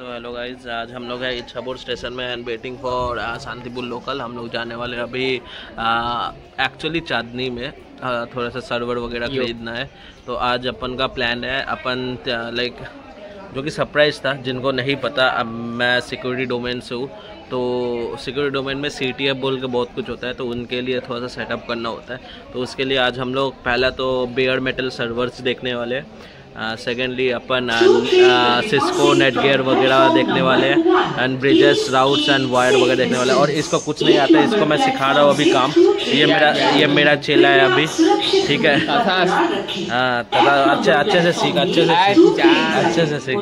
So hello guys, आज हम लोग हैं इच्छापुर स्टेशन में and waiting for Shantipur local. हम लोग जाने वाले अभी एक्चुअली चांदनी में थोड़ा सा सर्वर वगैरह खरीदना है। तो आज अपन का प्लान है, अपन लाइक जो कि सरप्राइज़ था जिनको नहीं पता। अब मैं सिक्योरिटी डोमेन से हूँ, तो सिक्योरिटी डोमेन में CTF बोल के बहुत कुछ होता है, तो उनके लिए थोड़ा सा सेटअप करना होता है। तो उसके लिए आज हम लोग पहला तो बेयर मेटल सर्वर्स देखने वाले हैं, सेकेंडली अपन सिस्को नेटगियर वगैरह देखने वाले हैं and bridges routes and wire वगैरह देखने वाले हैं। और इसको कुछ नहीं आता है, इसको मैं सिखा रहा हूँ अभी काम। ये मेरा चेला है अभी, ठीक है। हाँ, तथा अच्छे से सीख।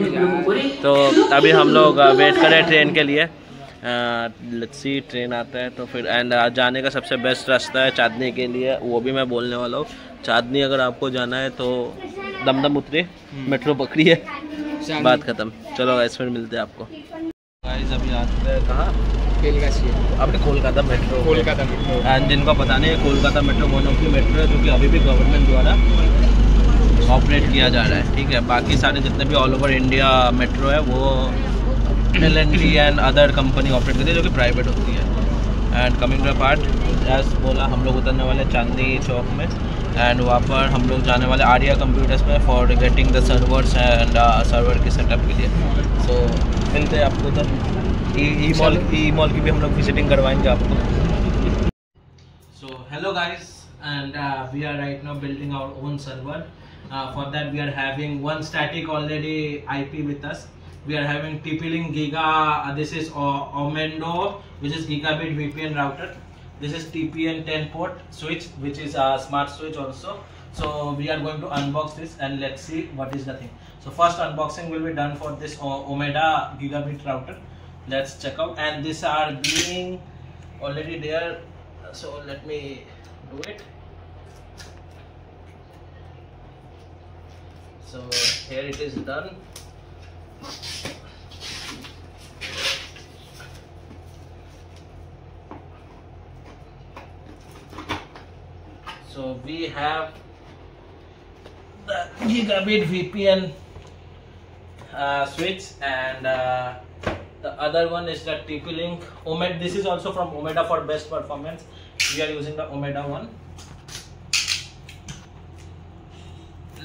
तो अभी हम लोग वेट करें ट्रेन के लिए। लेट्स सी ट्रेन आता है तो फिर एंड जाने का सबसे बेस्ट रास्ता है चांदनी के लिए, वो भी मैं बोलने वाला हूँ। चांदनी अगर आपको जाना है तो दमदम उतरे, मेट्रो पकड़िए, बात खत्म। चलो गाइस, फिर मिलते हैं आपको। गाइस अभी आते हैं कहाँ? अपने कोलकाता मेट्रो। एंड जिनको पता नहीं है, Kolkata metro one of the metro है जो कि अभी भी गवर्नमेंट द्वारा ऑपरेट किया जा रहा है, ठीक है। बाकी सारे जितने भी ऑल ओवर इंडिया मेट्रो है वो L&T and other company operate करती है जो कि प्राइवेट होती है। एंड कमिंग टू पार्ट, जैसे बोला हम लोग उतरने वाले चांदनी चौक में एंड वहाँ पर हम लोग जाने वाले आर्या कंप्यूटर्स में for getting the servers and server के सेटअप के लिए। सो मिलते हैं आपको उधर। ई मॉल की भी हम लोग विजिटिंग करवाएंगे आपको। So hello guys, and we are right now building our own server. For that we are having one static already IP with us. We are having TP-Link Giga. This is Omendo, which is Gigabit VPN router. This is TPN 10 port switch, which is a smart switch also. So we are going to unbox this and let's see what is the thing. So first unboxing will be done for this Omeda Gigabit router. Let's check out. And these are being already there. So let me do it. So here it is done. So we have the Gigabit VPN switch and the other one is the TP-Link Omeda. This is also from Omeda for best performance. We are using the Omeda one.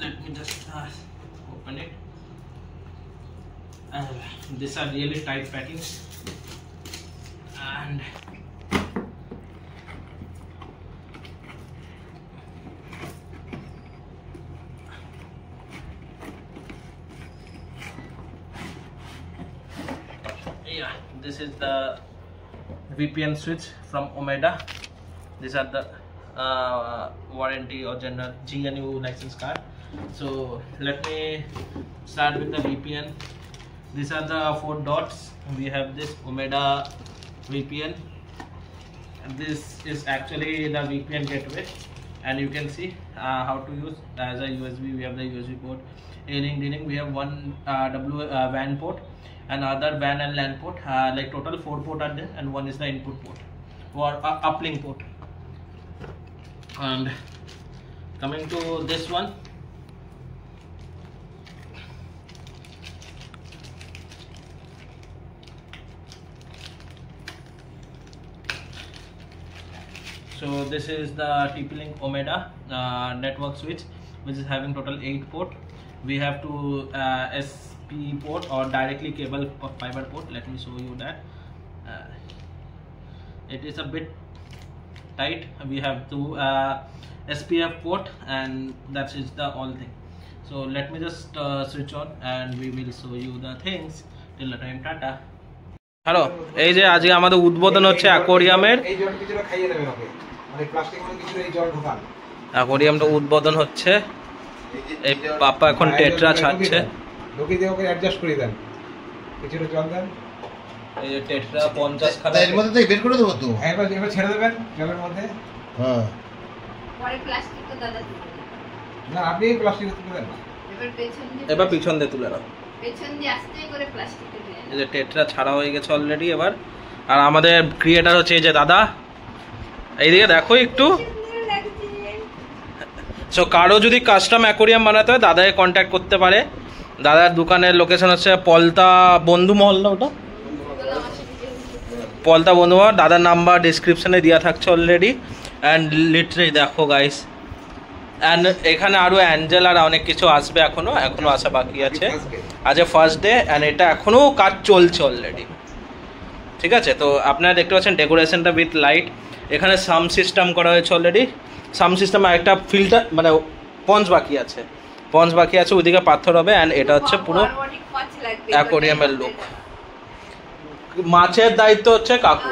Let me just open it. These are really tight packings and yeah, this is the VPN switch from Omeda. These are the warranty or general GNU license card. So let me start with the VPN. These are the 4 dots. We have this Omeda VPN. And this is actually the VPN gateway, and you can see how to use as a USB. We have the USB port. A-Link, D-Link. We have one WAN port, another WAN and LAN port. Like total 4 port are there, and one is the input port or uplink port. And coming to this one. So this is the TP-Link Omeda network switch, which is having total 8 port. We have 2 SP port or directly cable fiber port. Let me show you that. It is a bit tight. We have 2 SPF port, and that is the all thing. So let me just switch on and we will show you the things. Till the time, tata. Hello, এই যে আজকে আমাদের উদ্বোধন হচ্ছে অ্যাকোয়ারিয়ামের। অ্যাকোয়ারিয়ামটা উদ্বোধন হচ্ছে। এই পাপা এখন টেট্রা ছাড়ছে। এই যে টেট্রা 50 খানা এর মধ্যে বের করে দেবো তো। এবার ছেড়ে দেবেন জলের মধ্যে। হ্যাঁ, পরে প্লাস্টিকটা দাদা না, আপনি প্লাস্টিক তুলে দেন। এবার পিছন দিয়ে তুলে নাও, পেছন দিয়ে আস্তে করে প্লাস্টিকটা দিয়ে। এই যে টেট্রা ছাড়া হয়ে গেছে অলরেডি এবার। আর আমাদের ক্রিয়েটর হচ্ছে এই যে দাদা, এইদিকে দেখো একটু। সো কারো যদি কাস্টম অ্যাকোয়ারিয়াম বানাতে হয় দাদাকে কন্ট্যাক্ট করতে পারে। দাদার দোকানের লোকেশন হচ্ছে পলতা বন্ধু মহল্লা, ওটা পলতা বন্ধু মহল। দাদার নাম্বার ডিসক্রিপশনে দেওয়া থাকছে অলরেডি। অ্যান্ড লিটারালি দেখো গাইস, অ্যান্ড এখানে আরও অ্যাঞ্জেল আর অনেক কিছু আসবে, এখনও আসা বাকি আছে। আজ ফার্স্ট ডে অ্যান্ড এটা এখনও কাজ চলছে অলরেডি, ঠিক আছে। তো আপনারা দেখতে পাচ্ছেন ডেকোরেশনটা উইথ লাইট। এখানে সাউন্ড সিস্টেম করা হয়েছে অলরেডি। সাউন্ড সিস্টেম আর একটা ফিল্টার মানে পঞ্চ বাকি আছে, ওইদিকে পাথর হবে। অ্যান্ড এটা হচ্ছে পুরো অ্যাকোরিয়ামের লুক। মাছের দায়িত্ব হচ্ছে কাকু।